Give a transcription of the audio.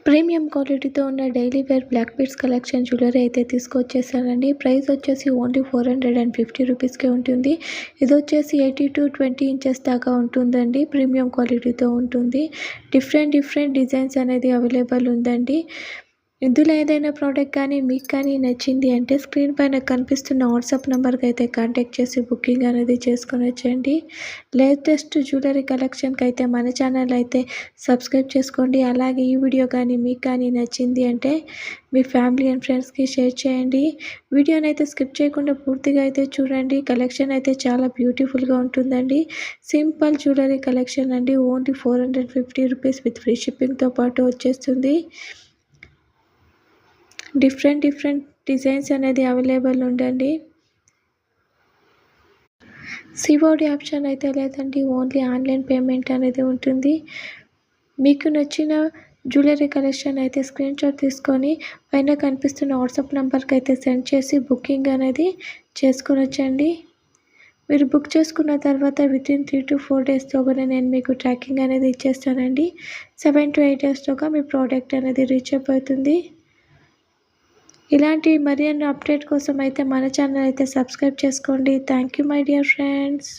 Premium క్వాలిటీతో ఉన్న daily wear black beads collection jewellery అయితే తీసుకొచ్చేసానండి. ప్రైస్ వచ్చేసి ఓన్లీ 450 రూపీస్కే ఉంటుంది. ఇది వచ్చేసి 80 to 20 ఇంచెస్ దాకా ఉంటుందండి. ప్రీమియం క్వాలిటీతో ఉంటుంది. డిఫరెంట్ డిజైన్స్ అనేది అవైలబుల్ ఉందండి. ఇందులో ఏదైనా ప్రోడక్ట్ కానీ మీకు కానీ నచ్చింది అంటే స్క్రీన్ పైన కనిపిస్తున్న వాట్సాప్ నెంబర్కి అయితే కాంటాక్ట్ చేసి బుకింగ్ అనేది చేసుకొని వచ్చేయండి. లేటెస్ట్ జ్యువెలరీ కలెక్షన్కి అయితే మన ఛానల్ అయితే సబ్స్క్రైబ్ చేసుకోండి. అలాగే ఈ వీడియో కానీ మీకు కానీ నచ్చింది అంటే మీ ఫ్యామిలీ అండ్ ఫ్రెండ్స్కి షేర్ చేయండి. వీడియోని అయితే స్కిప్ చేయకుండా పూర్తిగా అయితే చూడండి. కలెక్షన్ అయితే చాలా బ్యూటిఫుల్గా ఉంటుందండి. సింపుల్ జ్యువెలరీ కలెక్షన్ అండి. ఓన్లీ 450 రూపీస్ విత్ ఫ్రీ షిప్పింగ్తో పాటు వచ్చేస్తుంది. డిఫరెంట్ డిజైన్స్ అనేది అవైలబుల్ ఉండండి. సిఓడి ఆప్షన్ అయితే లేదండి. ఓన్లీ ఆన్లైన్ పేమెంట్ అనేది ఉంటుంది. మీకు నచ్చిన జ్యువెలరీ కలెక్షన్ అయితే స్క్రీన్ షాట్ తీసుకొని పైన కనిపిస్తున్న వాట్సాప్ నెంబర్కి అయితే సెండ్ చేసి బుకింగ్ అనేది చేసుకొని వచ్చండి. మీరు బుక్ చేసుకున్న తర్వాత వితిన్ 3 to 4 డేస్లోగానే నేను మీకు ట్రాకింగ్ అనేది ఇచ్చేస్తానండి. 7 to 8 డేస్లోగా మీ ప్రోడక్ట్ అనేది రీచ్ అయిపోతుంది. ఇలాంటి మరిన్ని అప్డేట్ కోసం అయితే మన ఛానల్ అయితే సబ్స్క్రైబ్ చేసుకోండి. Thank you my dear friends.